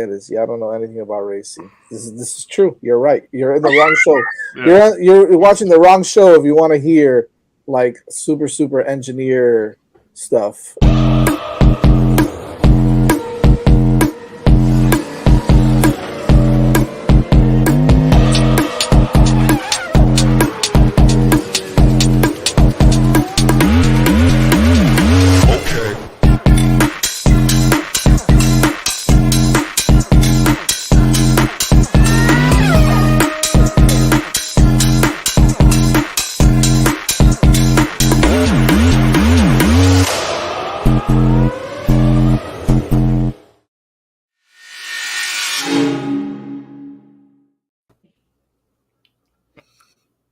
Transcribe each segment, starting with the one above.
is y'all don't know anything about racing. This is true. You're right. You're in the wrong show. Yeah. You're watching the wrong show if you want to hear like super engineer stuff.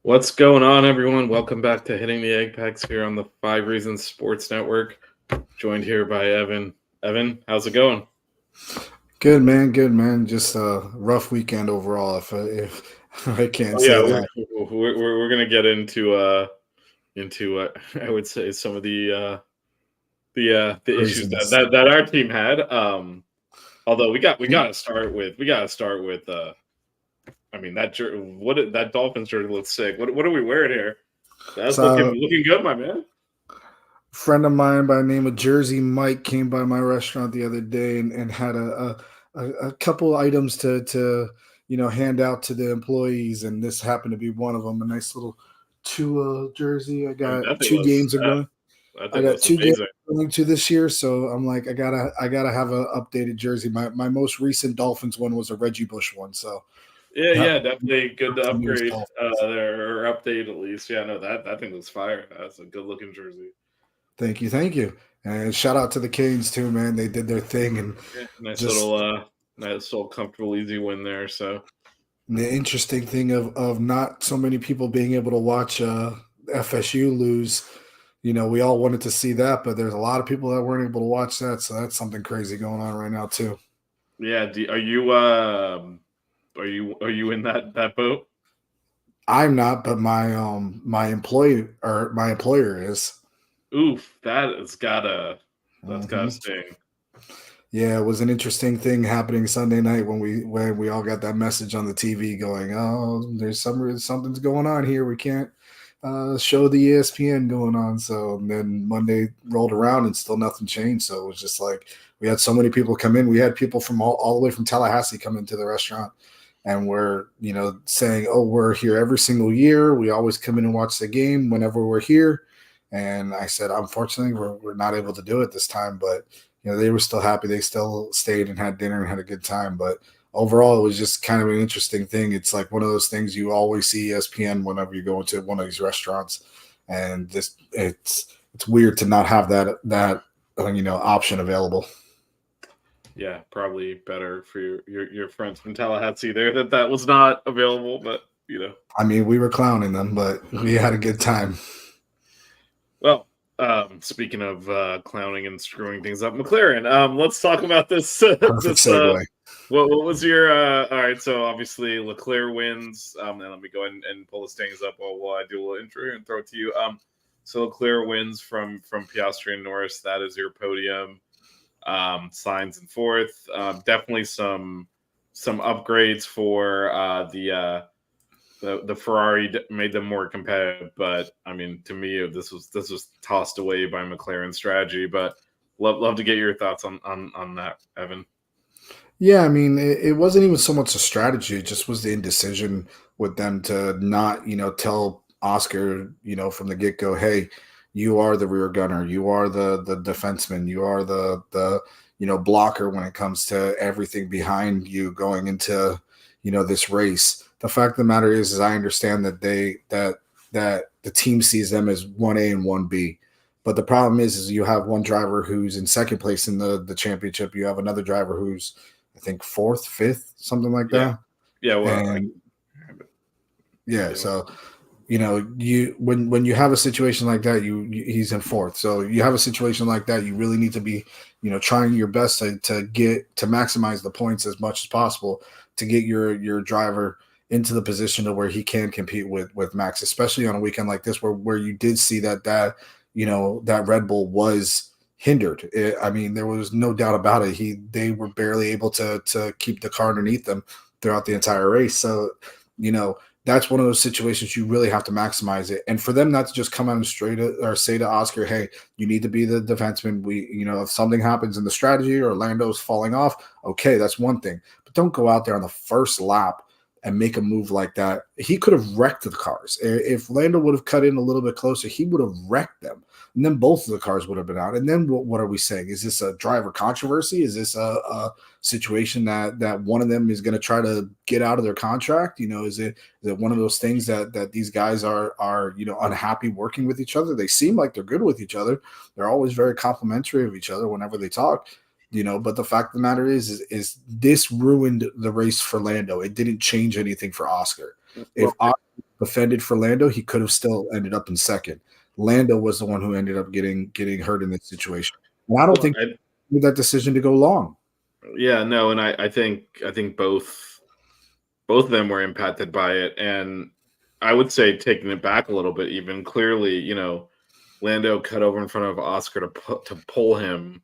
What's going on, everyone? Welcome back to Hitting the Egg Packs here on the 5 Reasons Sports Network. Joined here by Evan. Evan, how's it going? Good man. Just a rough weekend overall. If I can't say that. We're gonna get into I would say some of the issues that our team had. Although we gotta start with I mean that Dolphins jersey looks sick. What are we wearing here? That's looking good, my man. Friend of mine by the name of Jersey Mike came by my restaurant the other day and had a couple items to hand out to the employees, and this happened to be one of them. A nice little Tua jersey. I got 2 games ago. I got 2 games going to this year, so I'm like, I gotta have an updated jersey. My most recent Dolphins one was a Reggie Bush one, so. Yeah, definitely good to upgrade there, or update at least. Yeah, no, that thing looks fire. That's a good looking jersey. Thank you. And shout out to the Canes too, man. They did their thing and nice little comfortable, easy win there. So the interesting thing of not so many people being able to watch FSU lose, we all wanted to see that, but there's a lot of people that weren't able to watch that. So that's something crazy going on right now too. Yeah, Are you in that boat? I'm not, but my employer is. Oof, that's gotta sting. Yeah, it was an interesting thing happening Sunday night when we all got that message on the TV going, oh, there's something's going on here. We can't show the ESPN going on. So then Monday rolled around and still nothing changed. So it was just like we had so many people come in. We had people from all the way from Tallahassee come into the restaurant. And we're, saying, oh, we're here every single year. We always come in and watch the game whenever we're here. And I said, unfortunately, we're not able to do it this time. But, they were still happy. They still stayed and had dinner and had a good time. But overall, it was just kind of an interesting thing. It's like one of those things you always see ESPN whenever you go into one of these restaurants. And it's weird to not have that option available. Yeah, probably better for your friends from Tallahassee there that was not available, but I mean, we were clowning them, but we had a good time. Well, speaking of clowning and screwing things up, McLaren. Let's talk about this. Perfect segue. What was your? All right, so obviously Leclerc wins. And let me go ahead and pull the standings up while I do a little intro and throw it to you. So Leclerc wins from Piastri and Norris. That is your podium. Signs in fourth. Definitely some upgrades for the Ferrari made them more competitive, but I mean, to me, this was tossed away by McLaren's strategy. But love to get your thoughts on that, Evan. Yeah, I mean, it wasn't even so much a strategy; it just was the indecision with them to not, tell Oscar, from the get go, hey, you are the rear gunner, you are the defenseman, you are the blocker when it comes to everything behind you going into this race. The fact of the matter is I understand that that the team sees them as 1A and 1B. But the problem is you have one driver who's in second place in the championship. You have another driver who's, I think, fourth, fifth, something like that. Yeah. Well, so you when you have a situation like that, he's in fourth. So you have a situation like that, you really need to be trying your best to maximize the points as much as possible to get your driver into the position to where he can compete with Max, especially on a weekend like this where you did see that Red Bull was hindered. I mean, there was no doubt about it. They were barely able to keep the car underneath them throughout the entire race. So, that's one of those situations you really have to maximize it. And for them not to just come out and straight or say to Oscar, "Hey, you need to be the defenseman. If something happens in the strategy or Lando's falling off, okay, that's one thing. But don't go out there on the first lap and make a move like that." He could have wrecked the cars. If Lando would have cut in a little bit closer, he would have wrecked them. And then both of the cars would have been out. And then what are we saying? Is this a driver controversy? Is this a situation that one of them is going to try to get out of their contract? Is it one of those things that these guys are unhappy working with each other? They seem like they're good with each other. They're always very complimentary of each other whenever they talk. But the fact of the matter is this ruined the race for Lando. It didn't change anything for Oscar. If Oscar defended for Lando, he could have still ended up in second. Lando was the one who ended up getting hurt in this situation. And I don't think he made that decision to go long. Yeah, no, and I think both of them were impacted by it, and I would say taking it back a little bit, even clearly, Lando cut over in front of Oscar to pull him,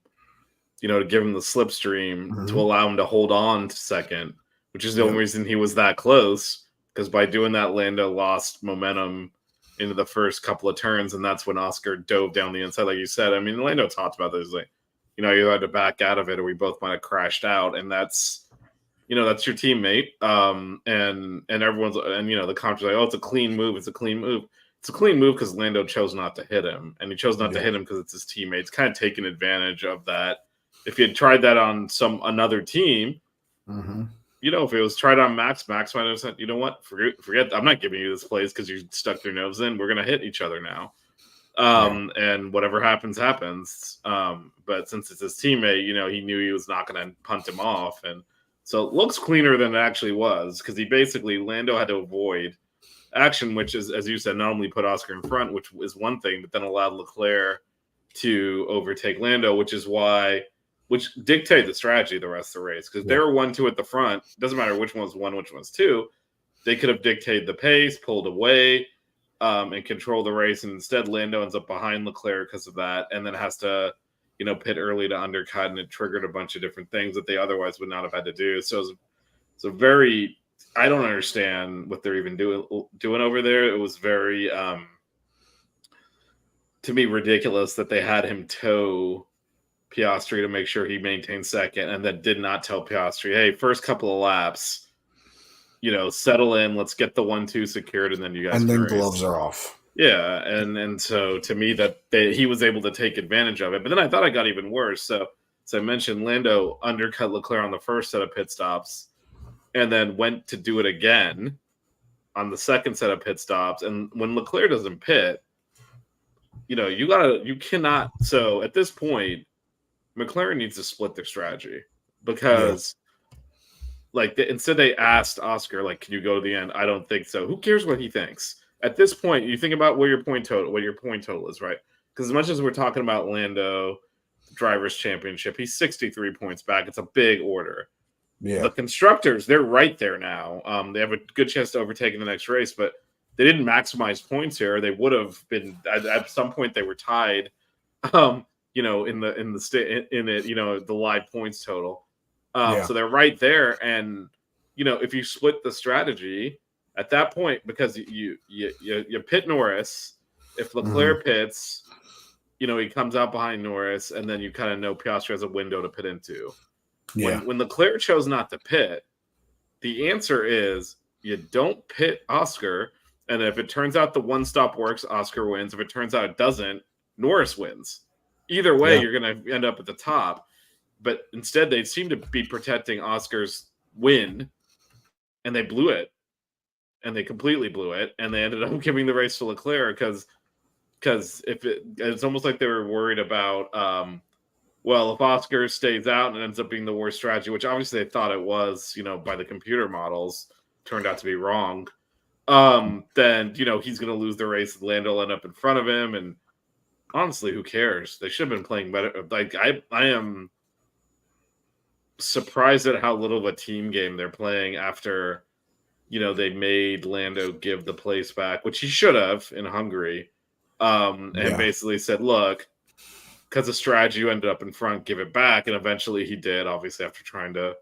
to give him the slipstream to allow him to hold on to second, which is the only reason he was that close. Because by doing that, Lando lost momentum into the first couple of turns, and that's when Oscar dove down the inside, like you said. I mean, Lando talked about this, like, you had to back out of it, or we both might have crashed out, and that's that's your teammate. And everyone's the comments like, oh, it's a clean move. It's a clean move. It's a clean move because Lando chose not to hit him, and he chose not to hit him because it's his teammates. Kind of taking advantage of that. If you had tried that on another team, if it was tried on Max might have said, you know what, forget, I'm not giving you this place because you stuck your nose in. We're going to hit each other now. And whatever happens. But since it's his teammate, he knew he was not going to punt him off. And so it looks cleaner than it actually was, because Lando had to avoid action, which is, as you said, not only put Oscar in front, which is one thing, but then allowed Leclerc to overtake Lando, which dictated the strategy the rest of the race, because they were 1-2 at the front. It doesn't matter which one's one, which one's two. They could have dictated the pace, pulled away, and control the race, and instead Lando ends up behind Leclerc because of that, and then has to pit early to undercut, and it triggered a bunch of different things that they otherwise would not have had to do. So it's a very, I don't understand what they're even doing over there. It was very to me ridiculous that they had him tow Piastri to make sure he maintained second, and then did not tell Piastri, hey, first couple of laps, settle in, let's get the 1-2 secured, and then you guys. And then gloves are off. Yeah, and so to me he was able to take advantage of it. But then I thought it got even worse. So as I mentioned, Lando undercut Leclerc on the first set of pit stops, and then went to do it again on the second set of pit stops. And when Leclerc doesn't pit, you cannot. So at this point, McLaren needs to split their strategy, because instead they asked Oscar, like, can you go to the end? I don't think so. Who cares what he thinks? At this point, you think about what your point total is, right? Because as much as we're talking about Lando Drivers' Championship, he's 63 points back. It's a big order. Yeah. The constructors, they're right there now. They have a good chance to overtake in the next race, but they didn't maximize points here. They would have been at some point. They were tied. In the live points total. So they're right there. And, if you split the strategy at that point, because you pit Norris, if Leclerc pits, he comes out behind Norris, and then you kind of know Piastri has a window to pit into. Yeah. When Leclerc chose not to pit, the answer is you don't pit Oscar. And if it turns out the one stop works, Oscar wins. If it turns out it doesn't, Norris wins. Either way, you're going to end up at the top. But instead, they seem to be protecting Oscar's win, and they blew it. And they completely blew it. And they ended up giving the race to Leclerc because it's almost like they were worried about, if Oscar stays out and ends up being the worst strategy, which obviously they thought it was, by the computer models, turned out to be wrong. Then, he's going to lose the race, and Lando will end up in front of him. And honestly, who cares? They should have been playing better. Like, I am surprised at how little of a team game they're playing after, they made Lando give the place back, which he should have in Hungary. And basically said, look, because of strategy, you ended up in front, give it back, and eventually he did. Obviously, after trying to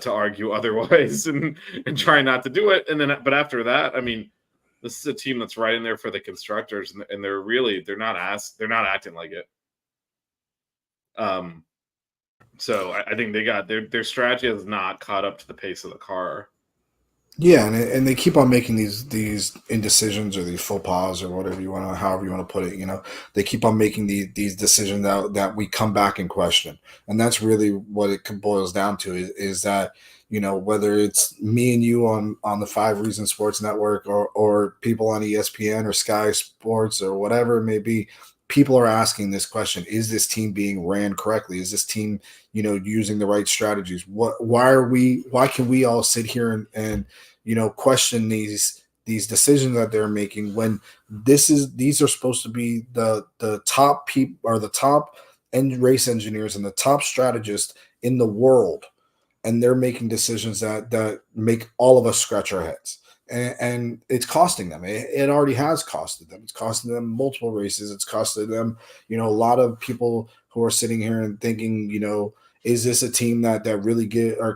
argue otherwise and try not to do it, and then but after that, I mean, this is a team that's right in there for the constructors, and they're not acting like it. So I think they got their strategy has not caught up to the pace of the car. Yeah, and they keep on making these indecisions or these faux pas or whatever you want to, however you want to put it. They keep on making these decisions that we come back and question, and that's really what it boils down to. Is that whether it's me and you on the 5 Reasons Sports Network or people on ESPN or Sky Sports or whatever it may be, people are asking this question: is this team being ran correctly? Is this team using the right strategies? Why can we all sit here and question these decisions that they're making when these are supposed to be the top people or the top end race engineers and the top strategists in the world, and they're making decisions that make all of us scratch our heads. And it's costing them. It already has costed them. It's costing them multiple races. It's costed them, a lot of people who are sitting here and thinking, is this a team that really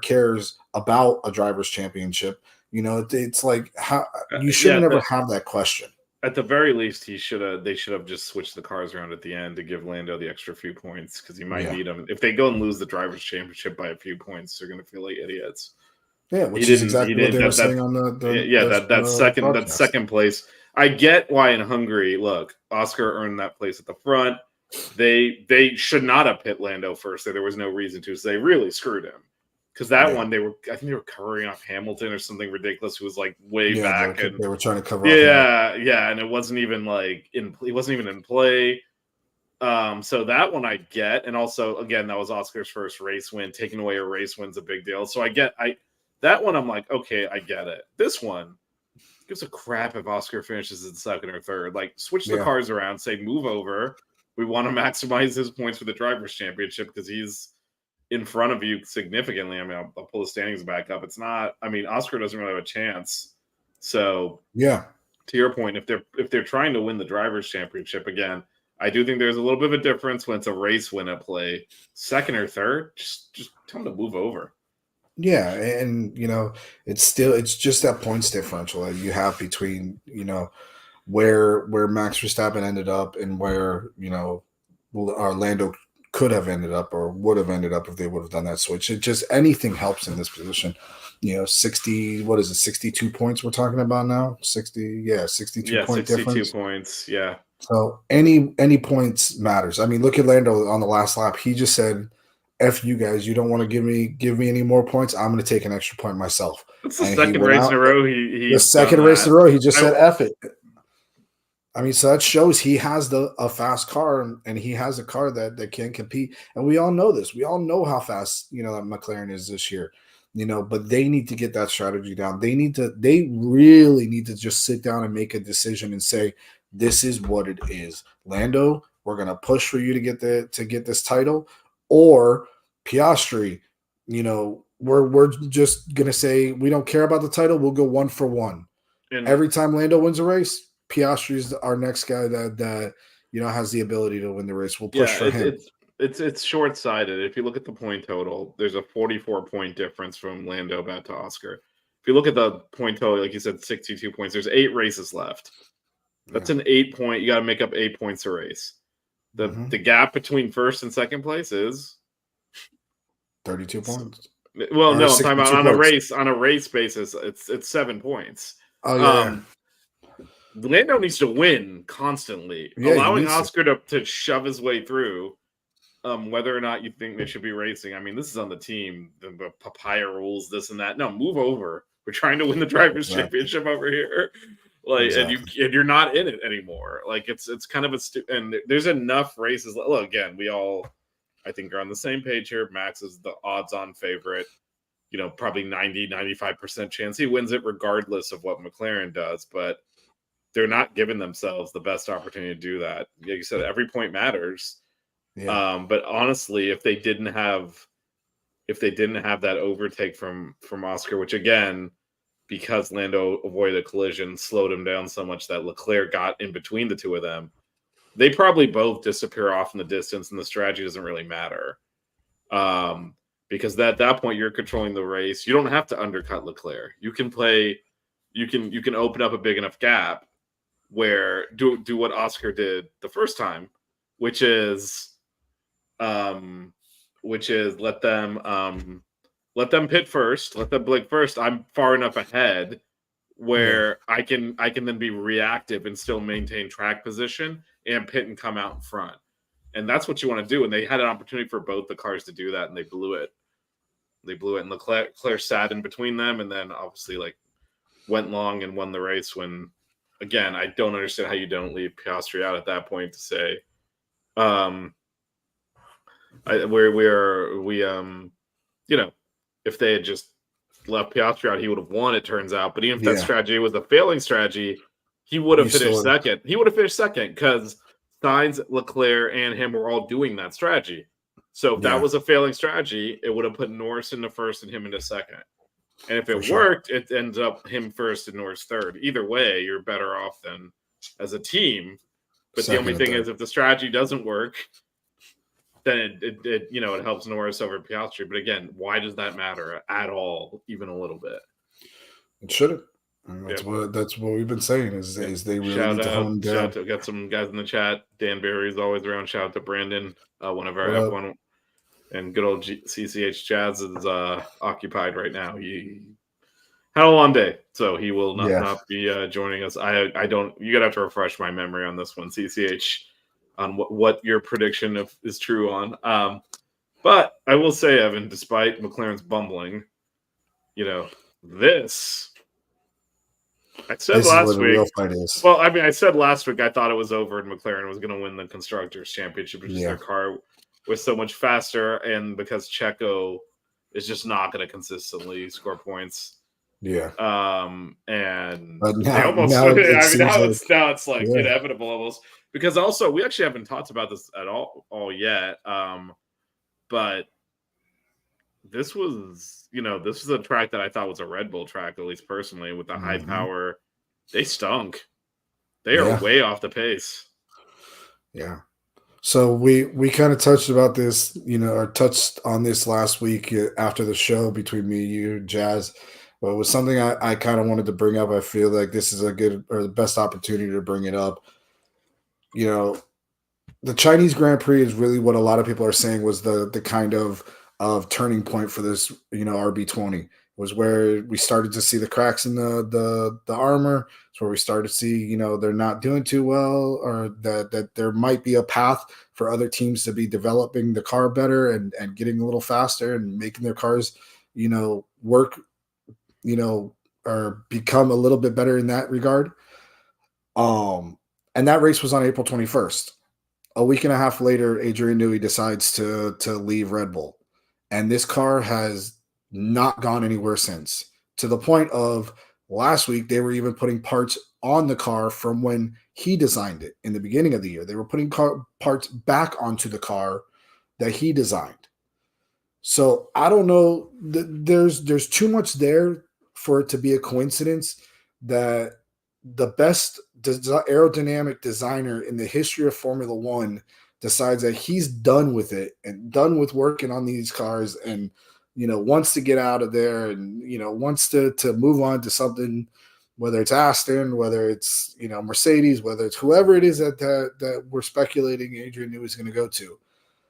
cares about a driver's championship? It's like how you should never have that question. At the very least, they should have just switched the cars around at the end to give Lando the extra few points because he might need them. If they go and lose the drivers' championship by a few points, they're going to feel like idiots. Yeah, which is exactly what they were saying on that second place. I get why in Hungary, look, Oscar earned that place at the front. They should not have pit Lando first. There was no reason to. So they really screwed him. Because one, I think they were covering off Hamilton or something ridiculous who was like way back. They were trying to cover off. Yeah, and it wasn't even he wasn't even in play. So that one I get. And also, again, that was Oscar's first race win. Taking away a race win's a big deal. So that one I'm like, okay, I get it. This one gives a crap if Oscar finishes in second or third. Like, switch the cars around, say, move over. We want to maximize his points for the Drivers' Championship because he's in front of you significantly. I mean, I'll pull the standings back up. It's not, I mean, Oscar doesn't really have a chance. So, yeah, to your point, if they're trying to win the Drivers' Championship again, I do think there's a little bit of a difference when it's a race win at play. Second or third, just tell them to move over. Yeah, and it's just that points differential that you have between where Max Verstappen ended up and where Orlando could have ended up or would have ended up if they would have done that switch. It just anything helps in this position. 62 points we're talking about now? 62 point 62 difference. Points, yeah. So any points matters. I mean, look at Lando on the last lap. He just said, F you guys, you don't want to give me any more points. I'm going to take an extra point myself. It's the second race in a row. The second race in a row, he just said F it. I mean, so that shows he has a fast car and he has a car that can compete. And we all know this. We all know how fast, that McLaren is this year, but they need to get that strategy down. They really need to just sit down and make a decision and say, this is what it is. Lando, we're going to push for you to get this title. Or Piastri, we're just gonna say we don't care about the title. We'll go 1 for 1. And every time Lando wins a race, Piastri is our next guy that has the ability to win the race. We'll push for him. It's short sighted. If you look at the point total, there's a 44 point difference from Lando back to Oscar. If you look at the point total, like you said, 62 points. There's 8 races left. That's an 8 point. You got to make up 8 points a race. The gap between first and second place is 32 points. Well, no, I'm talking about on a race basis, it's 7 points. Oh yeah. Lando needs to win constantly, allowing Oscar to shove his way through. Whether or not you think they should be racing, I mean, this is on the team. The papaya rules, this and that. No, move over. We're trying to win the Drivers' Championship over here. And you're not in it anymore. Like it's kind of and there's enough races. Look, again, we all, I think, are on the same page here. Max is the odds-on favorite. Probably 90-95% chance he wins it, regardless of what McLaren does. But they're not giving themselves the best opportunity to do that. Like you said, every point matters. Yeah. But honestly, if they didn't have that overtake from Oscar, which again, because Lando avoided a collision, slowed him down so much that Leclerc got in between the two of them. they probably both disappear off in the distance, and the strategy doesn't really matter. Because at that point you're controlling the race. You don't have to undercut Leclerc. You can play. You can open up a big enough gap where do what Oscar did the first time, which is let them pit first, let them blink first. I'm far enough ahead where I can then be reactive and still maintain track position and pit and come out in front. And that's what you want to do. And they had an opportunity for both the cars to do that, and they blew it. And Leclerc sat in between them, and then obviously went long and won the race. When again, I don't understand how you don't leave Piastri out at that point to say, if they had just left Piastri out, he would have won. It turns out, but even if that strategy was a failing strategy, he would have finished second. He would have finished second because Sainz, Leclerc, and him were all doing that strategy. So if that was a failing strategy, it would have put Norris into first and him into second. And if it worked, it ends up him first and Norris third. Either way, you're better off than as a team. But the only thing is, if the strategy doesn't work, then it helps Norris over Piastri. But again, why does that matter at all, even a little bit? It shouldn't. That's what we've been saying is they really need to hone down. Got some guys in the chat. Dan Barry's always around. Shout out to Brandon, one of our F1, and good old CCH Jazz is occupied right now. He had a long day, so he will not be joining us. I don't. You gotta have to refresh my memory on this one, CCH, on what your prediction is true on. But I will say, Evan, despite McLaren's bumbling, this. I said last week. Well, I mean, I said last week I thought it was over and McLaren was going to win the Constructors' Championship because their car was so much faster, and because Checo is just not going to consistently score points. Yeah. And but now it's like inevitable almost, because also we actually haven't talked about this at all yet. But this was a track that I thought was a Red Bull track, at least personally, with the high power. They stunk. They are way off the pace. Yeah. So we kind of touched about this, or touched on this last week after the show between me, you, Jazz. But it was something I kind of wanted to bring up. I feel like this is a good or the best opportunity to bring it up. The Chinese Grand Prix is really what a lot of people are saying was the kind of turning point for this, RB20 was where we started to see the cracks in the armor. It's where we started to see, they're not doing too well, or that there might be a path for other teams to be developing the car better and getting a little faster and making their cars, work, or become a little bit better in that regard. And that race was on April 21st. A week and a half later, Adrian Newey decides to leave Red Bull. And this car has not gone anywhere since, to the point of last week, they were even putting parts on the car from when he designed it in the beginning of the year. They were putting parts back onto the car that he designed. So I don't know. There's too much there for it to be a coincidence that the best aerodynamic designer in the history of Formula One decides that he's done with it and done with working on these cars and, wants to get out of there and, wants to move on to something, whether it's Aston, whether it's, Mercedes, whether it's whoever it is that we're speculating Adrian Newey is going to go to.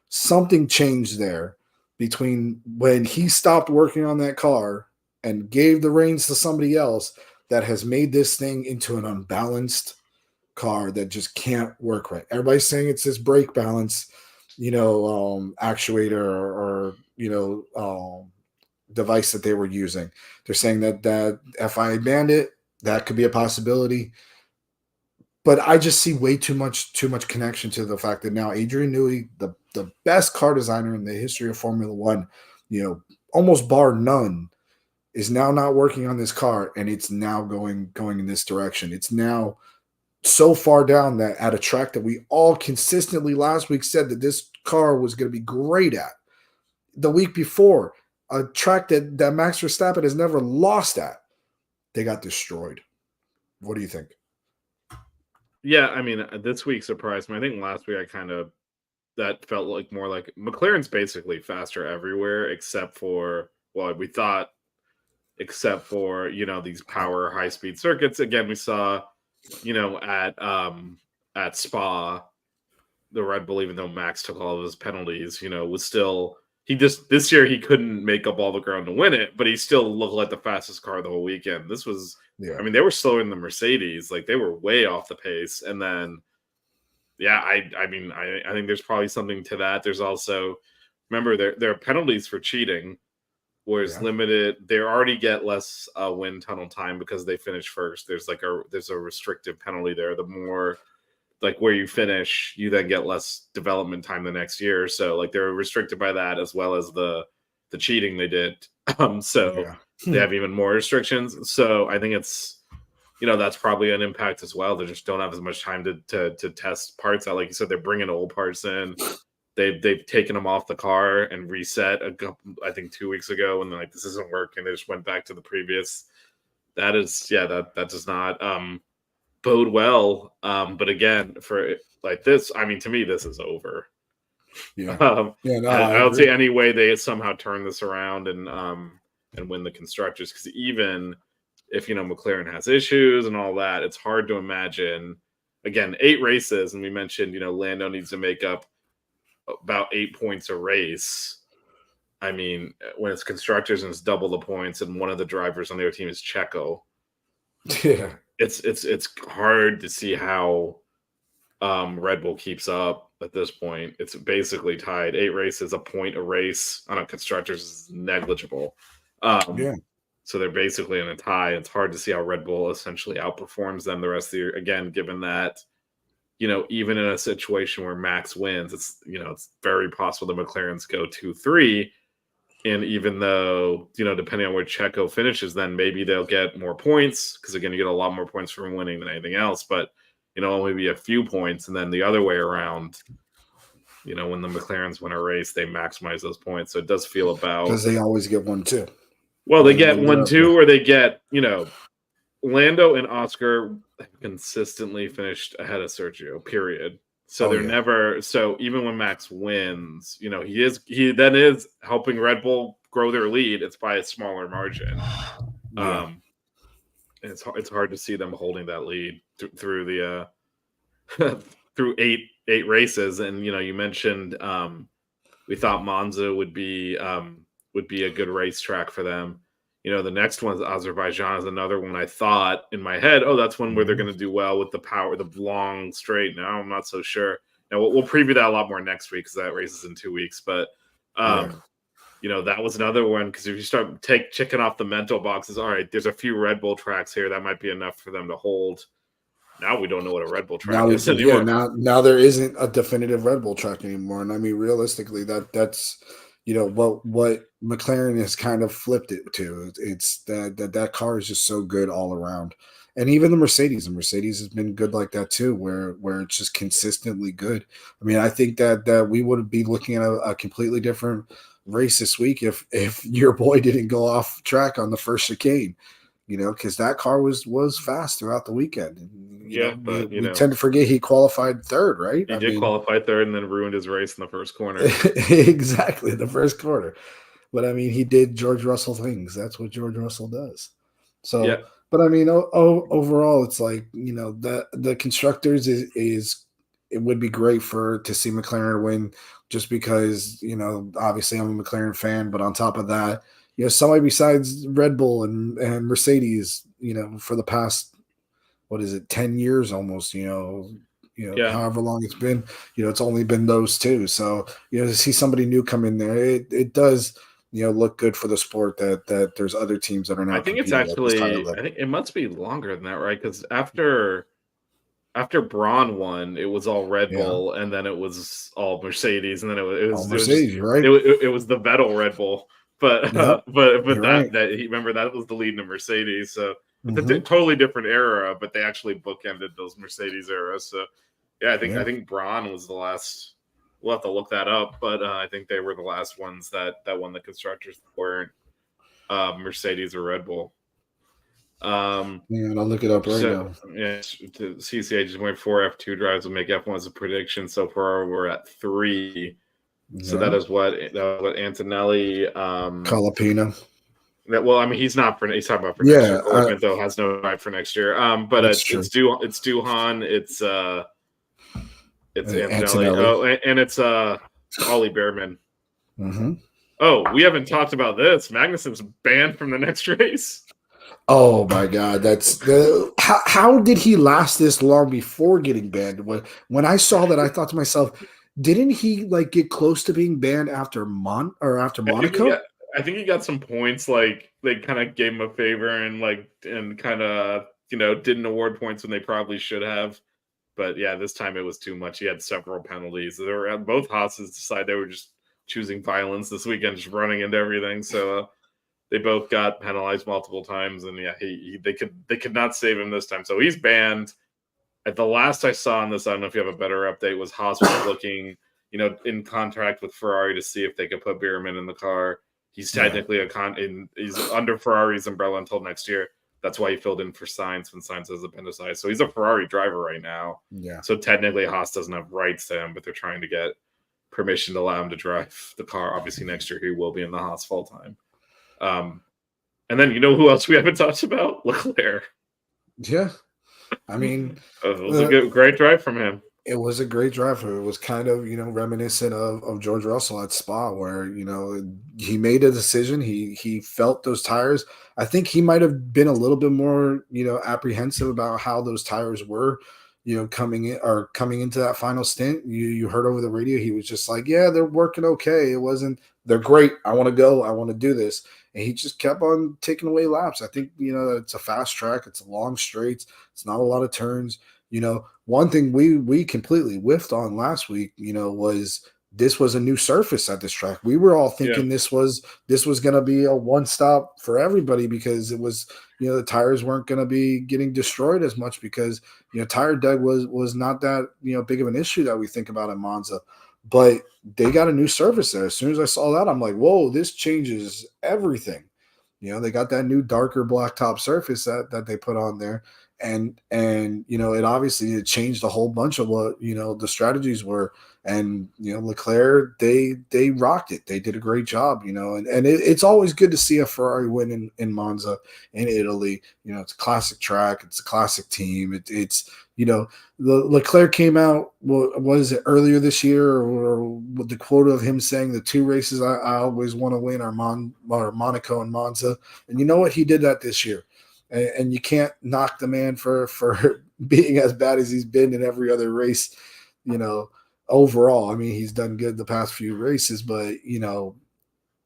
Something changed there between when he stopped working on that car and gave the reins to somebody else that has made this thing into an unbalanced car that just can't work right. Everybody's saying it's this brake balance, actuator or device that they were using. They're saying that FIA banned it. That could be a possibility. But I just see way too much connection to the fact that now Adrian Newey, the best car designer in the history of Formula One, almost bar none, is now not working on this car, and it's now going in this direction. It's now so far down that at a track that we all consistently last week said that this car was going to be great at. The week before, a track that Max Verstappen has never lost at, they got destroyed. What do you think? Yeah, I mean, this week surprised me. I think last week that felt like more like McLaren's basically faster everywhere except for well, we thought except for these power high speed circuits. Again, we saw at Spa the Red Bull, even though Max took all of his penalties, was still he just this year he couldn't make up all the ground to win it, but he still looked like the fastest car the whole weekend. This was, Yeah. I mean, they were slower than the Mercedes, like they were way off the pace, and then yeah, I mean, I think there's probably something to that. There's also remember there are penalties for cheating, whereas Yeah. limited they already get less wind tunnel time because they finish first. There's a restrictive penalty there. The more like where you finish, you then get less development time the next year. So like they're restricted by that as well as the cheating they did. So Yeah. they have even more restrictions. So I think it's that's probably an impact as well. They just don't have as much time to test parts out. Like you said, they're bringing old parts in. They've taken them off the car and reset I think 2 weeks ago, and they're like this isn't working. They just went back to the previous. That is that does not bode well. But again, for like this, I mean, to me, this is over. Yeah. Um, Yeah. No, I I don't see agree. any way they somehow turn this around and win the constructors because even if McLaren has issues and all that, it's hard to imagine. Again, 8 races, and we mentioned Lando needs to make up about 8 points a race. I mean, when it's constructors and it's double the points, and one of the drivers on their team is Checo, Yeah. it's hard to see how Red Bull keeps up at this point. It's basically tied. 8 races, a point a race on a constructors is negligible. Yeah. So they're basically in a tie. It's hard to see how Red Bull essentially outperforms them the rest of the year. Again, given that even in a situation where Max wins, it's very possible the McLarens go 2-3. And even though, depending on where Checo finishes, then maybe they'll get more points because, again, you get a lot more points from winning than anything else. But, only be a few points. And then the other way around, when the McLarens win a race, they maximize those points. So it does feel about, Because they always get one too. well, they Like, get when they're one, up there. two, or they get, Lando and Oscar have consistently finished ahead of Sergio, period. So Oh, they're yeah. never so even when Max wins, he then is helping Red Bull grow their lead. It's by a smaller margin. Yeah. And it's hard to see them holding that lead through the through eight races. And you mentioned we thought Monza would be a good racetrack for them. The next one is Azerbaijan is another one I thought in my head, oh, that's one where they're going to do well with the power, the long straight. Now I'm not so sure. Now we'll preview that a lot more next week because that race is in 2 weeks. But Yeah. that was another one because if you start checking off the mental boxes, all right, there's a few Red Bull tracks here that might be enough for them to hold. Now we don't know what a Red Bull track Now, is anymore. now there isn't a definitive Red Bull track anymore, and I mean realistically, that's what McLaren has kind of flipped it to. It's that car is just so good all around, and even the Mercedes has been good like that too, where it's just consistently good. I mean, I think that we would be looking at a completely different race this week if your boy didn't go off track on the first chicane. Because that car was fast throughout the weekend. And, Yeah, but we tend to forget he qualified third, right? He did qualify third and then ruined his race in the first corner. Exactly, the first quarter. But I mean, he did George Russell things. That's what George Russell does. So, yeah. But I mean, overall, it's like the constructors is it would be great to see McLaren win, just because obviously I'm a McLaren fan, but on top of that, somebody besides Red Bull and Mercedes, for the past, what is it, 10 years almost, Yeah. however long it's been, it's only been those two. So, to see somebody new come in there, it does, look good for the sport that there's other teams that are now I think it's competing at this kind of actually, I level. think it must be longer than that, right? Because after Braun won, it was all Red Yeah. Bull, and then it was all Mercedes, and then it was Mercedes, right? It was the Vettel Red Bull, but Yep, but you're right. remember that was the lead in Mercedes, so it's a Mhm. totally different era, but they actually bookended those Mercedes eras. So yeah, I Yeah. think Braun was the last. We'll have to look that up, but I think they were the last ones that won the constructors that weren't Mercedes or Red Bull. Yeah, I'll look it up right So now. yeah, the CCA just went 4 F2 drives will make F1 as a prediction. So far, we're at 3. So Yeah, that was what Antonelli. Calapina. Well, I mean, he's not for. He's talking about for next year. Yeah, Colapinto has no drive for next year. But that's true. It's Duhan. It's Antonelli. Antonelli. Oh, and it's Ollie Behrman. Hmm. Oh, we haven't talked about this. Magnussen's banned from the next race. Oh my God, that's the how did he last this long before getting banned? When I saw that, I thought to myself, didn't he like get close to being banned after after I think he Monaco? got. I think he got some points. Like they kind of gave him a favor and kind of didn't award points when they probably should have. But yeah, this time it was too much. He had several penalties. They were both Haas's decided they were just choosing violence this weekend, just running into everything. So they both got penalized multiple times, and yeah, they could not save him this time. So he's banned. At the last I saw on this, I don't know if you have a better update. Was Haas was looking, in contract with Ferrari to see if they could put Bierman in the car. He's technically he's under Ferrari's umbrella until next year. That's why he filled in for Sainz when Sainz has appendicitis. So he's a Ferrari driver right now. Yeah. So technically, Haas doesn't have rights to him, but they're trying to get permission to allow him to drive the car. Obviously, next year he will be in the Haas full time. And then who else we haven't talked about? Leclerc. Yeah. I mean, it was a great drive from him. It was a great drive. It was kind of, reminiscent of George Russell at Spa, where, he made a decision. He felt those tires. I think he might have been a little bit more, apprehensive about how those tires were, coming into that final stint. You heard over the radio, he was just like, yeah, they're working okay. They're great. I want to go. I want to do this. And he just kept on taking away laps. I think, it's a fast track. It's a long straight. It's not a lot of turns. One thing we completely whiffed on last week, was this was a new surface at this track. We were all thinking this was going to be a one stop for everybody because it was, the tires weren't going to be getting destroyed as much because, tire deg was not that, big of an issue that we think about in Monza. But they got a new surface there. As soon as I saw that, I'm like, whoa, this changes everything. They got that new darker blacktop surface that they put on there. And it obviously it changed a whole bunch of what the strategies were. And Leclerc, they rocked it. They did a great job, and it's always good to see a Ferrari win in Monza in Italy. It's a classic track, it's a classic team. It's the Leclerc came out, what was it, earlier this year, or with the quote of him saying the two races I always want to win are Monaco and Monza. And you know what? He did that this year. And you can't knock the man for being as bad as he's been in every other race, overall. I mean, he's done good the past few races, but,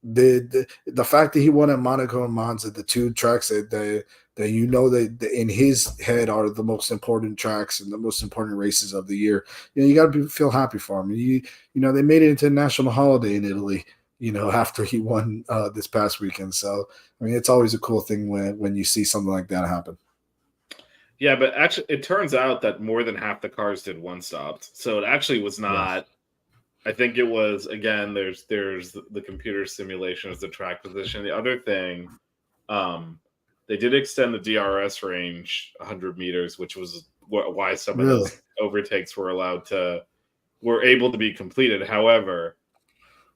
the fact that he won at Monaco and Monza, the two tracks that in his head are the most important tracks and the most important races of the year. You got to feel happy for him. They made it into a national holiday in Italy, after he won this past weekend. So, I mean, it's always a cool thing when you see something like that happen. Yeah, but actually, it turns out that more than half the cars did one stopped. So it actually was not. Yeah. I think it was, again, there's the computer simulation as the track position. The other thing, they did extend the DRS range 100 meters, which was why some of those overtakes were able to be completed. However,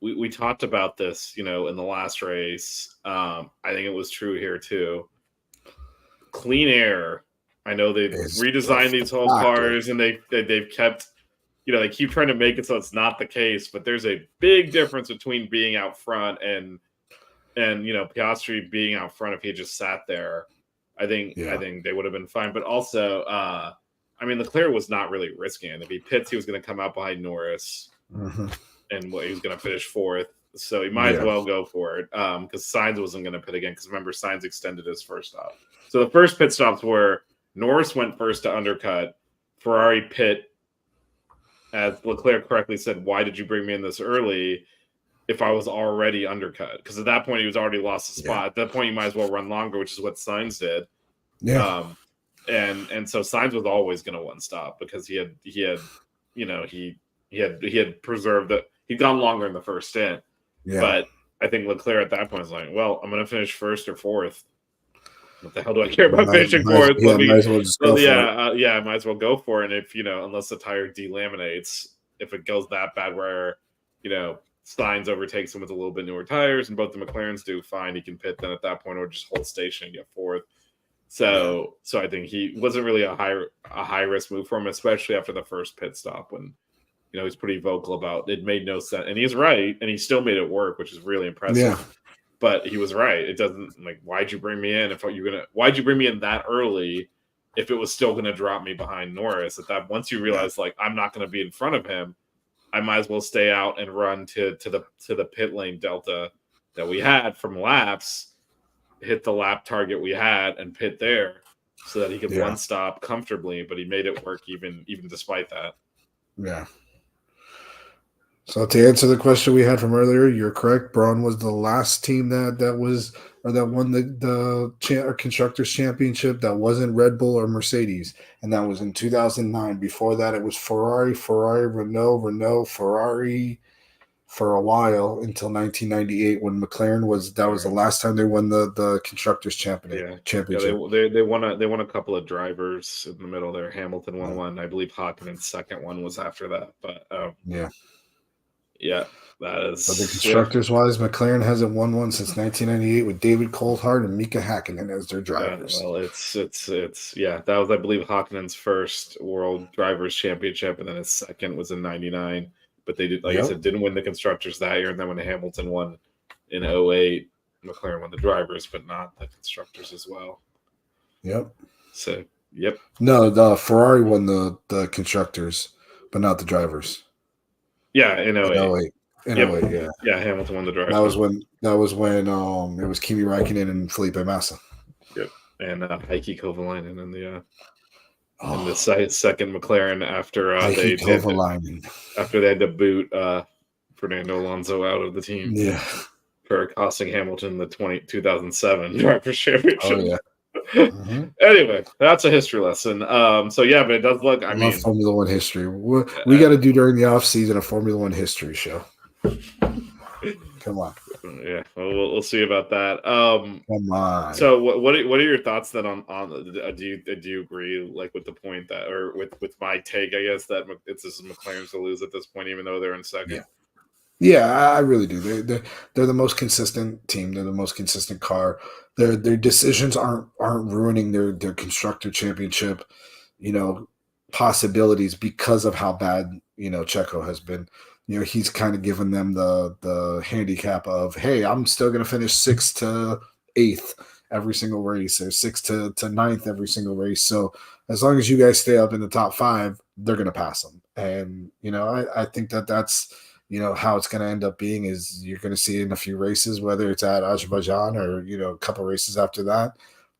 we talked about this, in the last race. I think it was true here too. Clean air. I know they've redesigned these whole cars, and they've kept, they keep trying to make it so it's not the case. But there's a big difference between being out front and Piastri being out front. If he just sat there, I think they would have been fine. But also, Leclerc was not really risking it. If he pits, he was going to come out behind Norris. Mm-hmm. And he was going to finish fourth, so he might as well go for it because Sainz wasn't going to pit again. Because remember, Sainz extended his first stop. So the first pit stops were Norris went first to undercut, Ferrari pit. As Leclerc correctly said, "Why did you bring me in this early if I was already undercut?" Because at that point he was already lost the spot. At that point, you might as well run longer, which is what Sainz did. Yeah. And so Sainz was always going to one stop because he had preserved it. He'd gone longer in the first stint, but I think Leclerc at that point was like, "Well, I'm going to finish first or fourth." what the hell do I care about finishing Might, fourth? might as well just go for it. I might as well go for it. And if unless the tire delaminates, if it goes that bad where Steins overtakes him with a little bit newer tires, and both the McLarens do fine, he can pit then at that point, or just hold station and get fourth. So I think he wasn't really a high risk move for him, especially after the first pit stop when he's pretty vocal about it made no sense, and he's right, and he still made it work, which is really impressive. Yeah. But he was right. It doesn't why'd you bring me in why'd you bring me in that early if it was still gonna drop me behind Norris? At that once you realize I'm not gonna be in front of him, I might as well stay out and run to the pit lane delta that we had from laps, hit the lap target we had and pit there so that he could one stop comfortably, but he made it work even despite that. Yeah. So to answer the question we had from earlier, you're correct. Braun was the last team that won the Constructors Championship that wasn't Red Bull or Mercedes, and that was in 2009. Before that, it was Ferrari, Renault, Ferrari for a while until 1998 when McLaren was the last time they won the Constructors Championship. Yeah, they won a couple of drivers in the middle there. Hamilton won one, I believe. Hockenen's second one was after that, but that is. But the constructors wise, McLaren hasn't won one since 1998 with David Coulthard and Mika Hakkinen as their drivers. Well, it's that was, I believe, Hockenen's first World Drivers Championship, and then his second was in '99. But they did, I said, didn't win the constructors that year, and then when Hamilton won in 2008, McLaren won the drivers, but not the constructors as well. Yep. So, yep. No, the Ferrari won the constructors, but not the drivers. Yeah, in 08. In 08, yeah. Yeah, Hamilton won the drivers. That was when it was Kimi Räikkönen and Felipe Massa. Yep. And Heikki Kovalainen in the second McLaren after they had to boot Fernando Alonso out of the team. Yeah. For costing Hamilton the 2007 Drivers' Championship. Oh, yeah. Mm-hmm. Anyway, that's a history lesson. But it does look. I mean, Formula One history. We got to do during the off season a Formula One history show. Come on. Yeah, we'll see about that. Come on. So, what are your thoughts then on do you agree with the point that, or with my take, I guess, that this is McLaren's to lose at this point, even though they're in second? Yeah, I really do. They're the most consistent team. They're the most consistent car. Their decisions aren't ruining their constructor championship, possibilities because of how bad Checo has been. He's kind of given them the handicap of, hey, I'm still going to finish 6th to 8th every single race, or 6th to 9th every single race. So as long as you guys stay up in the top 5, they're going to pass them. And I think that's. How it's going to end up being is you're going to see in a few races, whether it's at Azerbaijan or, a couple of races after that,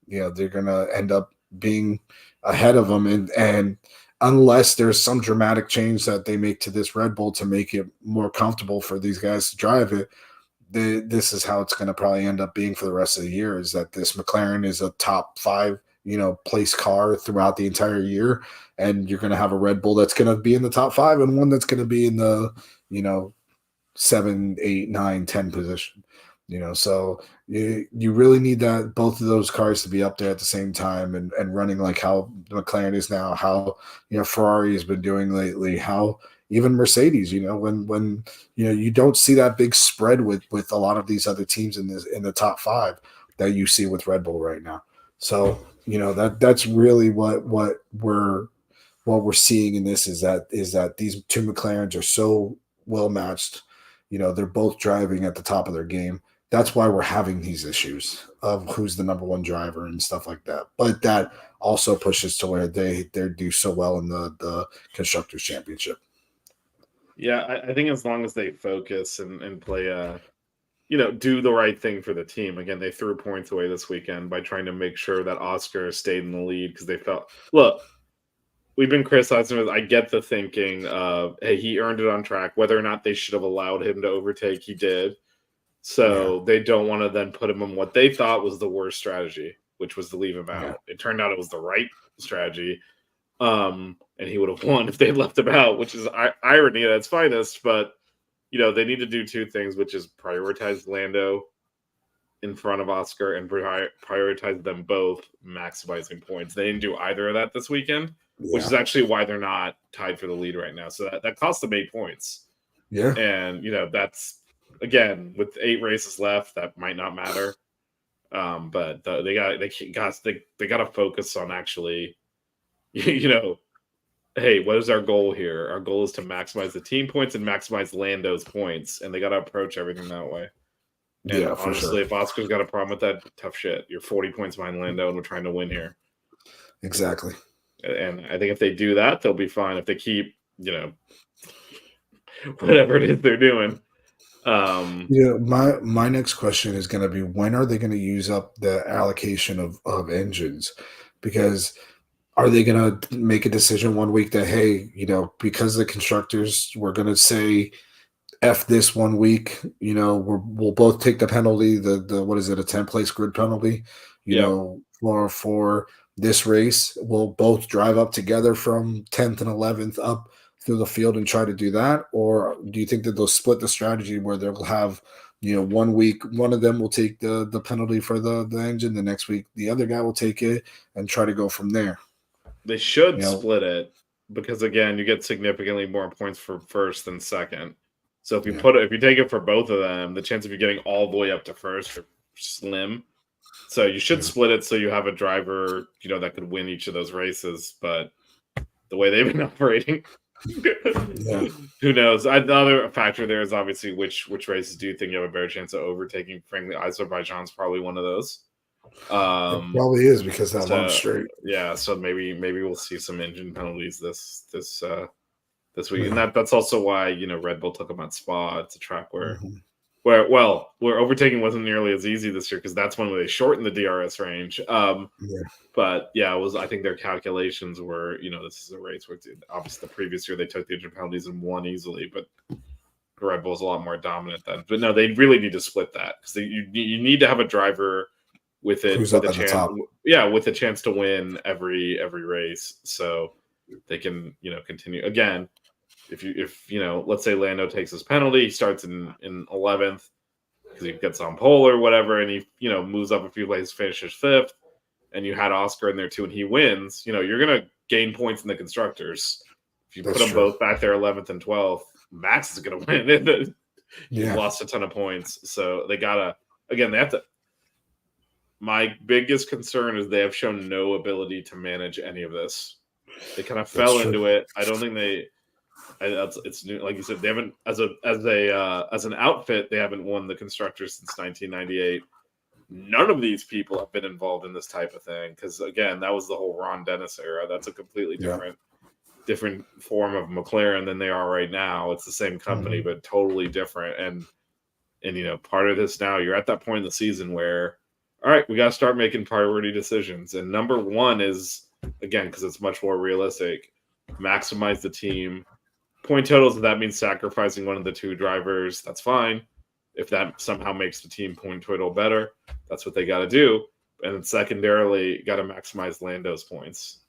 they're going to end up being ahead of them. And unless there's some dramatic change that they make to this Red Bull to make it more comfortable for these guys to drive it, this is how it's going to probably end up being for the rest of the year, is that this McLaren is a top 5, place car throughout the entire year. And you're going to have a Red Bull that's going to be in the top 5 and one that's going to be in the, 7, 8, 9, 10 position, so you really need that both of those cars to be up there at the same time and running like how McLaren is now, how Ferrari has been doing lately, how even Mercedes, when you don't see that big spread with a lot of these other teams in the top 5 that you see with Red Bull right now. So that's really what we're seeing in this is that these two McLarens are so well matched. They're both driving at the top of their game. That's why we're having these issues of who's the number 1 driver and stuff like that. But that also pushes to where they do so well in the Constructors Championship. Yeah, I think as long as they focus and play do the right thing for the team. Again, they threw points away this weekend by trying to make sure that Oscar stayed in the lead because they felt, look, we've been criticizing him. I get the thinking of, hey, he earned it on track. Whether or not they should have allowed him to overtake, he did. So they don't want to then put him in what they thought was the worst strategy, which was to leave him out. Yeah. It turned out it was the right strategy. And he would have won if they left him out, which is irony at its finest. But, they need to do 2 things, which is prioritize Lando in front of Oscar and prioritize them both, maximizing points. They didn't do either of that this weekend, which is actually why they're not tied for the lead right now. So that cost them 8 points. Yeah. And, that's, again, with 8 races left, that might not matter. But they got to focus on actually, hey, what is our goal here? Our goal is to maximize the team points and maximize Lando's points, and they got to approach everything that way. And honestly, if Oscar's got a problem with that, tough shit. You're 40 points behind Lando, and we're trying to win here. Exactly. And I think if they do that, they'll be fine. If they keep, whatever it is they're doing. My next question is going to be, when are they going to use up the allocation of engines? Because are they going to make a decision one week that, hey, because the constructors, we're going to say F this 1 week, we'll both take the penalty, the what is it, a 10-place grid penalty, for this race. We'll both drive up together from 10th and 11th up through the field and try to do that? Or do you think that they'll split the strategy where they'll have, 1 week, one of them will take the penalty for the engine, the next week the other guy will take it, and try to go from there? They should split it, because again, you get significantly more points for first than second. So if you take it for both of them, the chance of you getting all the way up to first are slim. So you should split it so you have a driver, that could win each of those races. But the way they've been operating, who knows? The other factor there is obviously which races do you think you have a better chance of overtaking? Frankly, Azerbaijan's probably one of those. It probably is, because that long straight. Yeah, so maybe we'll see some engine penalties this week, and that's also why Red Bull took them at Spa. It's a track where overtaking wasn't nearly as easy this year, because that's when they shortened the DRS range. But I think their calculations were, this is a race where obviously the previous year they took the engine penalties and won easily, but Red Bull's a lot more dominant then. But no, they really need to split that, because you need to have a driver with it with a chance to win every race, so they can continue. Again, if let's say Lando takes his penalty, he starts in 11th because he gets on pole or whatever, and he moves up a few places, finishes 5th, and you had Oscar in there too, and he wins, you're gonna gain points in the constructors. If you put them both back there 11th and 12th, Max is gonna win. You've lost a ton of points, so they have to. My biggest concern is they have shown no ability to manage any of this. They kind of fell into it. I don't think it's new. Like you said, they haven't, as an outfit, they haven't won the constructors since 1998. None of these people have been involved in this type of thing, because again, that was the whole Ron Dennis era. That's a completely different form of McLaren than they are right now. It's the same company, but totally different. And part of this now, you're at that point in the season where, all right, we got to start making priority decisions. And number one is, again, because it's much more realistic, maximize the team point totals. If that means sacrificing one of the two drivers, that's fine. If that somehow makes the team point total better, that's what they got to do. And then secondarily, got to maximize Lando's points.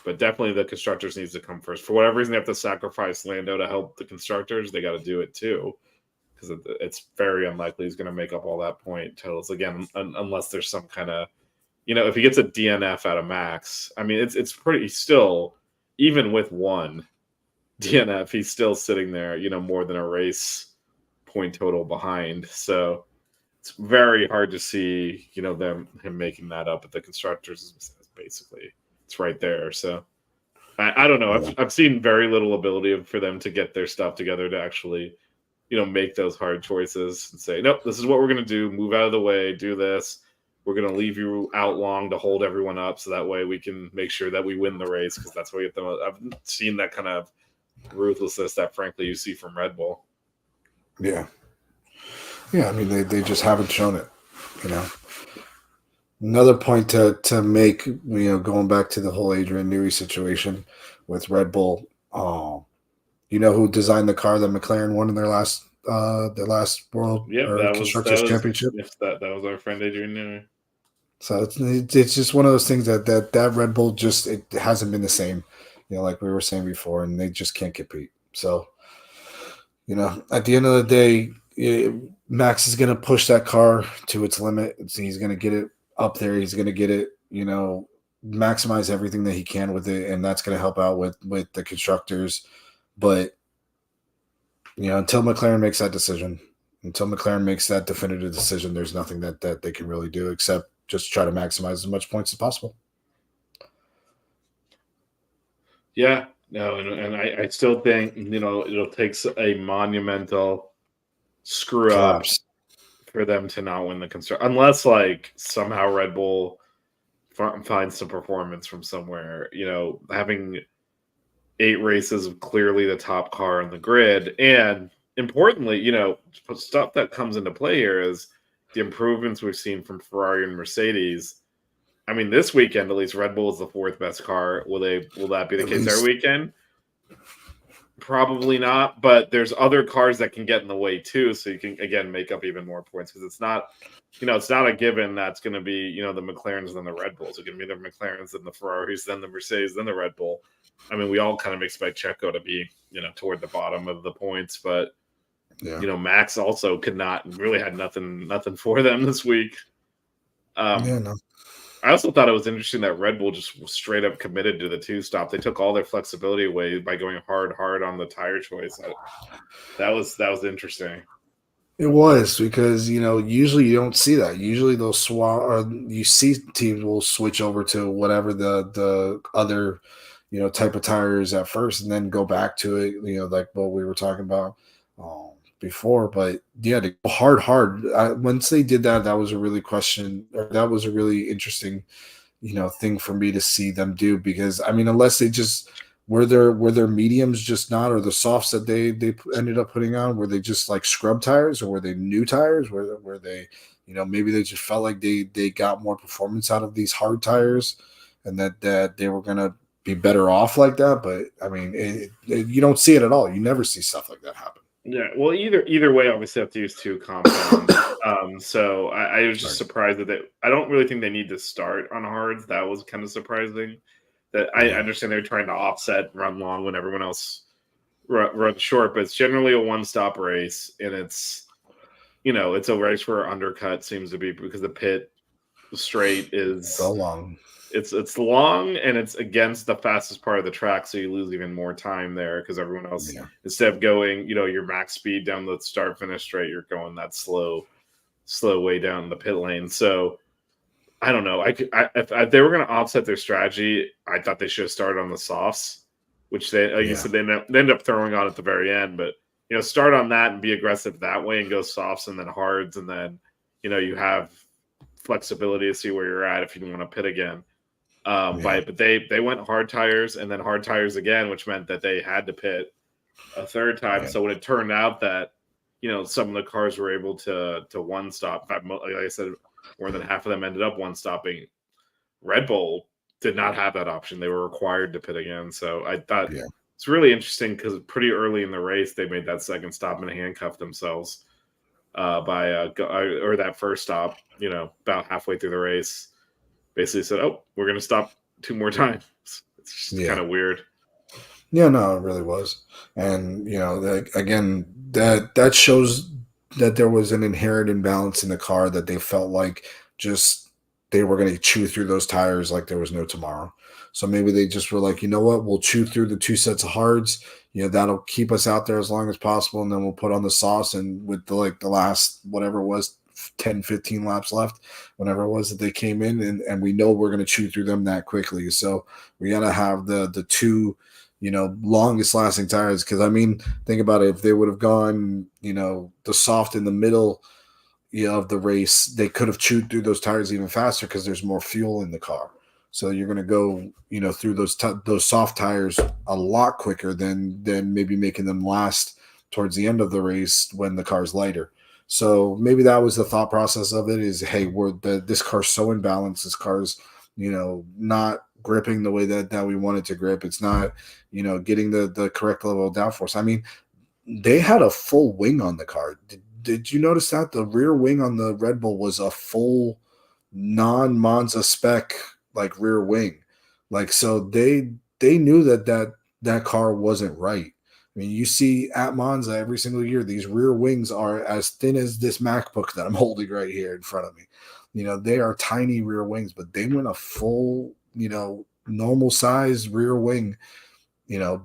But definitely the constructors needs to come first. For whatever reason, they have to sacrifice Lando to help the constructors. They got to do it too, because it's very unlikely he's going to make up all that point totals again, unless there's some kind of, if he gets a DNF out of Max. I mean, it's pretty still, even with one DNF, he's still sitting there, more than a race point total behind. So it's very hard to see, him making that up. But the constructors is basically, it's right there. So I don't know. I've seen very little ability for them to get their stuff together to actually, make those hard choices and say, nope, this is what we're going to do. Move out of the way, do this. We're going to leave you out long to hold everyone up, so that way we can make sure that we win the race, because that's what we get them. I've seen that kind of ruthlessness that, frankly, you see from Red Bull. Yeah. I mean, they just haven't shown it. Another point to make, going back to the whole Adrian Newey situation with Red Bull. Who designed the car that McLaren won in their last World Constructors Championship? That was our friend Adrian Newey. So it's just one of those things that Red Bull just, it hasn't been the same, like we were saying before, and they just can't compete. So, at the end of the day, Max is going to push that car to its limit. He's going to get it up there. He's going to get it, maximize everything that he can with it, and that's going to help out with the constructors. But until McLaren makes that decision, until McLaren makes that definitive decision, there's nothing that they can really do except just try to maximize as much points as possible. Yeah, no, and I still think it'll take a monumental screw Collapse. up for them to not win the construct, unless like somehow Red Bull finds some performance from somewhere. Having 8 races of clearly the top car on the grid, and importantly, stuff that comes into play here is the improvements we've seen from Ferrari and Mercedes. I mean, this weekend at least, Red Bull is the 4th best car. Will that be the case every weekend? Probably not. But there's other cars that can get in the way too, so you can again make up even more points because it's not, it's not a given that's going to be the McLarens and the Red Bulls. It's going to be the McLarens and the Ferraris, then the Mercedes, then the Red Bull. I mean, we all kind of expect Checo to be toward the bottom of the points, but Max also could not really had nothing for them this week. No. I also thought it was interesting that Red Bull just was straight up committed to the 2-stop. They took all their flexibility away by going hard on the tire choice. That was interesting. It was because usually you don't see that. Usually they'll swap, or you see teams will switch over to whatever the other type of tires at first, and then go back to it. Like what we were talking about before. But yeah, to go hard. Once they did that, that was a really interesting thing for me to see them do, because I mean, unless they just were their mediums just not, or the softs that they ended up putting on, were they just like scrub tires, or were they new tires? Were they maybe they just felt like they got more performance out of these hard tires, and that they were gonna be better off like that? But I mean, you don't see it at all. You never see stuff like that happen. Yeah, well, either way, obviously have to use 2 compounds. So I was just surprised that I don't really think they need to start on hards. That was kind of surprising. That I understand they're trying to offset run long when everyone else runs short, but it's generally a 1-stop race, and it's it's a race where undercut seems to be, because the pit straight is so long. It's long, and it's against the fastest part of the track, so you lose even more time there because everyone else, instead of going, your max speed down the start finish straight, you're going that slow way down the pit lane. So I don't know. If they were going to offset their strategy, I thought they should have started on the softs, which they, like you said, they end up throwing on at the very end. But start on that and be aggressive that way, and go softs and then hards, and then you have flexibility to see where you're at if you want to pit again. But they went hard tires and then hard tires again, which meant that they had to pit a 3rd time. Yeah. So when it turned out that some of the cars were able to 1-stop, in fact, like I said, more than half of them ended up 1-stopping. Red Bull did not have that option; they were required to pit again. So I thought it's really interesting, because pretty early in the race they made that 2nd stop and handcuffed themselves by that 1st stop. About halfway through the race, basically said, "Oh, we're going to stop 2 more times." It's just kind of weird. Yeah, no, it really was. And, again, that shows that there was an inherent imbalance in the car, that they felt like just they were going to chew through those tires like there was no tomorrow. So maybe they just were like, we'll chew through the 2 sets of hards. That'll keep us out there as long as possible, and then we'll put on the sauce, and with the last, whatever it was, 10, 15 laps left, whenever it was that they came in, and we know we're going to chew through them that quickly. So we got to have the 2 longest lasting tires, because I mean, think about it, if they would have gone the soft in the middle of the race, they could have chewed through those tires even faster, because there's more fuel in the car. So you're going to go through those soft tires a lot quicker than maybe making them last towards the end of the race when the car's lighter. So maybe that was the thought process of it, is, hey, this car's so imbalanced. This car's, not gripping the way that we want it to grip. It's not, getting the correct level of downforce. I mean, they had a full wing on the car. Did you notice that? The rear wing on the Red Bull was a full non-Monza spec, like, rear wing. Like, so they knew that car wasn't right. I mean, you see at Monza every single year, these rear wings are as thin as this MacBook that I'm holding right here in front of me. They are tiny rear wings, but they went a full, normal size rear wing,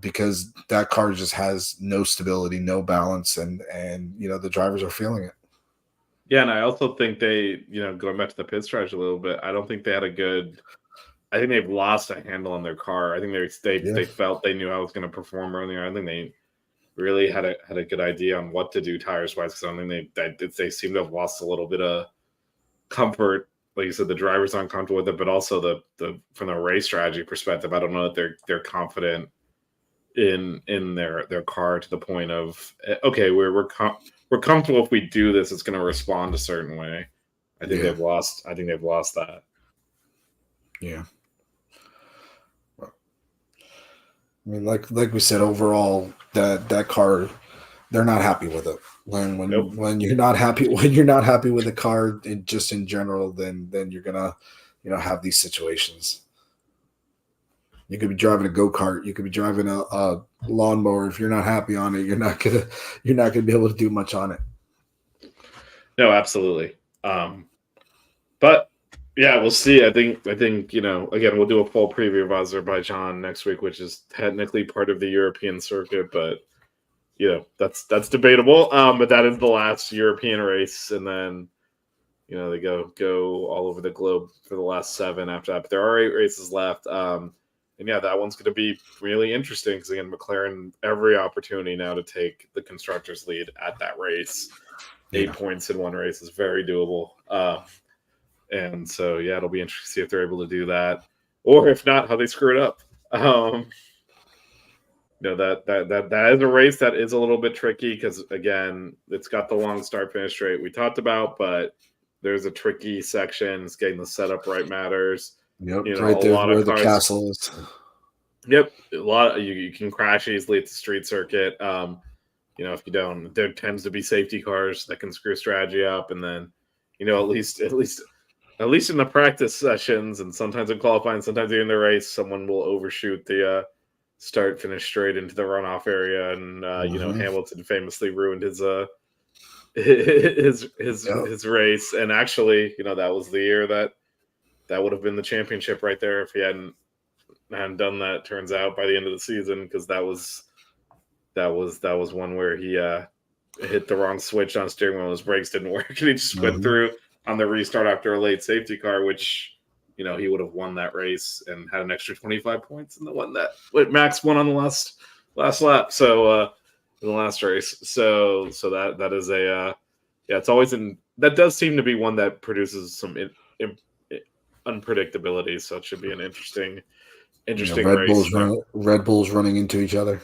because that car just has no stability, no balance, and the drivers are feeling it. Yeah, and I also think they, going back to the pit strategy a little bit, I don't think they had a good. I think they've lost a handle on their car. I think they felt they knew how it was going to perform earlier. I think they really had a good idea on what to do tires wise. Because I don't think they seem to have lost a little bit of comfort. Like you said, the drivers aren't comfortable with it, but also the from the race strategy perspective, I don't know that they're confident in their car to the point of okay, we're comfortable if we do this, it's going to respond a certain way. I think they've lost that. Yeah. I mean, like we said, overall, that car, they're not happy with it. When you're not happy with the car, just in general, then you're gonna have these situations. You could be driving a go-kart, you could be driving a lawnmower. If you're not happy on it, you're not gonna be able to do much on it. No, absolutely. But yeah, we'll see. I think again, we'll do a full preview of Azerbaijan next week, which is technically part of the European circuit, but that's debatable. But that is the last European race, and then they go all over the globe for the last 7 after that. But there are 8 races left. And yeah, that one's going to be really interesting because again, McLaren every opportunity now to take the constructors' lead at that race. 8 points in one race is very doable. And so, yeah, it'll be interesting to see if they're able to do that, or if not, how they screw it up. That is a race that is a little bit tricky because, again, it's got the long start-finish straight we talked about, but there's a tricky section. It's getting the setup right matters. Yep, right there where the castle is. Yep, a lot. You can crash easily at the street circuit. If you don't, there tends to be safety cars that can screw strategy up, and then at least in the practice sessions, and sometimes in qualifying, sometimes in the race, someone will overshoot the start finish straight into the runoff area, and Hamilton famously ruined his race, and actually that was the year that would have been the championship right there if he hadn't done that. Turns out by the end of the season, because that was one where he hit the wrong switch on steering wheel, his brakes didn't work, and he just went through on the restart after a late safety car, which he would have won that race and had an extra 25 points in the one that Max won on the last lap. So in the last race, so that is it's always that does seem to be one that produces some unpredictability. So it should be an interesting race. Red Bulls running into each other.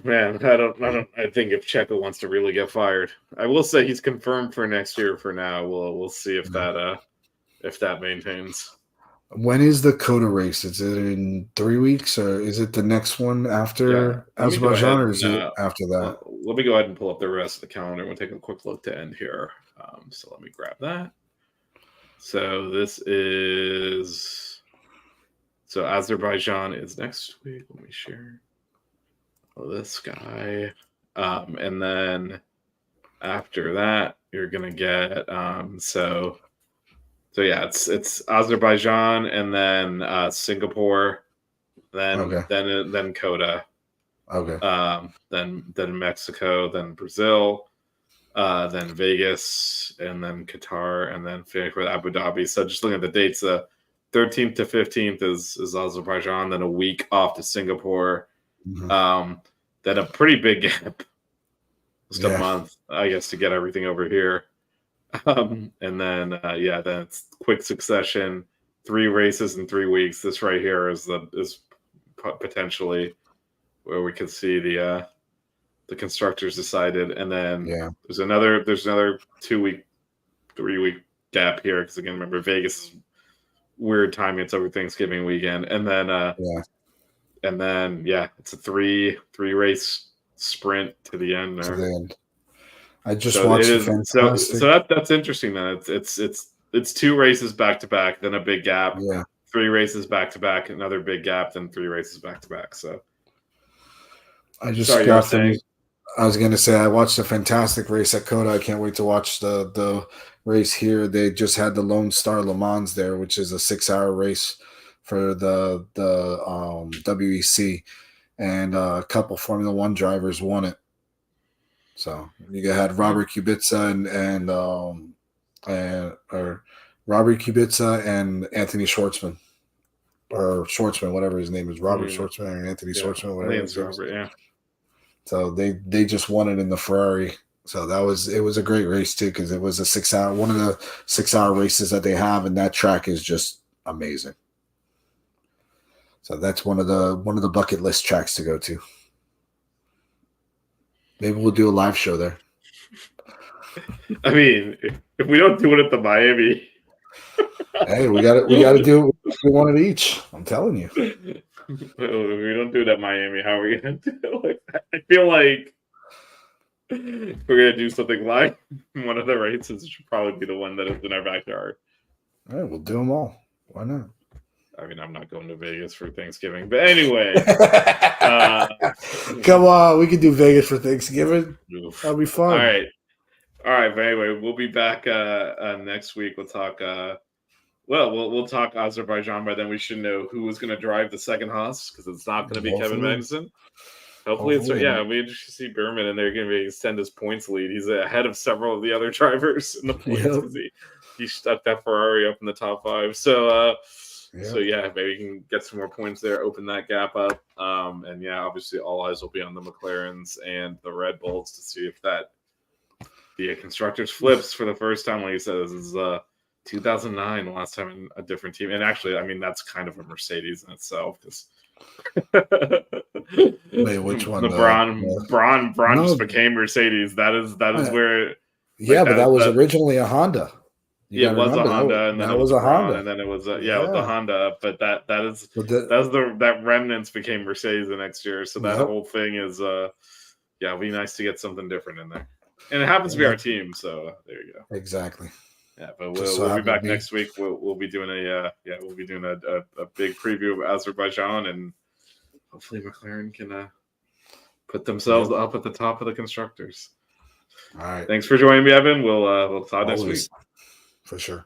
Man, I think if Checo wants to really get fired, I will say he's confirmed for next year. For now, we'll see if that maintains. When is the Coda race? Is it in 3 weeks, or is it the next one after Azerbaijan, or is it after that? Let me go ahead and pull up the rest of the calendar. We'll take a quick look to end here. So let me grab that. So this is Azerbaijan is next week. Let me share. This guy, and then after that, you're gonna get so yeah, it's Azerbaijan, and then Singapore, then Coda, then Mexico, then Brazil, then Vegas, and then Qatar, and then finish with Abu Dhabi. So just looking at the dates, the 13th to 15th is Azerbaijan, then a week off to Singapore. Then a pretty big gap, just a month, I guess, to get everything over here. And then then it's quick succession, 3 races in 3 weeks. This right here is potentially where we could see the constructors decided, and then there's another 2-week, 3-week gap here because again, remember Vegas, weird timing. It's over Thanksgiving weekend, and then it's a 3 race sprint to the end there. To the end. I just watched it. So that's interesting. Then it's 2 races back to back, then a big gap. 3 races back to back, another big gap, then 3 races back to back. So I just Sorry, you were got saying. finished. I was gonna say I watched a fantastic race at Coda. I can't wait to watch the race here. They just had the Lone Star Le Mans there, which is a 6-hour race for the WEC, and a couple Formula One drivers won it. So you had Robert Kubica or Robert Kubica and Anthony Schwartzman. Or Schwartzman, whatever his name is, Robert Schwartzman or Anthony Schwartzman, whatever his name is. Robert, yeah. So they just won it in the Ferrari. So it was a great race too, because it was a 6-hour, one of the 6-hour races that they have, and that track is just amazing. So that's one of the bucket list tracks to go to. Maybe we'll do a live show there. I mean, if we don't do it at the Miami. Hey, we got to do one at each. I'm telling you. If we don't do it at Miami, how are we gonna do it? I feel like if we're gonna do something live, one of the races should probably be the one that is in our backyard. All right, we'll do them all. Why not? I mean, I'm not going to Vegas for Thanksgiving, but anyway. Come on, we can do Vegas for Thanksgiving. That'll be fun. All right. But anyway, we'll be back next week. We'll talk. We'll talk Azerbaijan. By then, we should know who is going to drive the second Haas, because it's not going to be Kevin Magnussen. Hopefully, it's we just see Berman, and they're going to extend his points lead. He's ahead of several of the other drivers in the points because he stuck that Ferrari up in the top 5. So. So maybe we can get some more points there, open that gap up, and obviously all eyes will be on the McLarens and the Red Bulls to see if that the constructors flips for the first time. Like you said, this is 2009, the last time in a different team, and actually, I mean that's kind of a Mercedes in itself. Because wait, which one? Braun just became Mercedes. That is where. Yeah, but that was originally a Honda. It was a Honda, and then it was a Honda, and then it was the Honda. But that remnants became Mercedes the next year. So that whole thing is it'd be nice to get something different in there. And it happens to be our team, so there you go. Exactly. Yeah, but we'll be back next week. We'll be doing a big preview of Azerbaijan, and hopefully McLaren can put themselves up at the top of the constructors. All right. Thanks for joining me, Evan. We'll talk next week. For sure.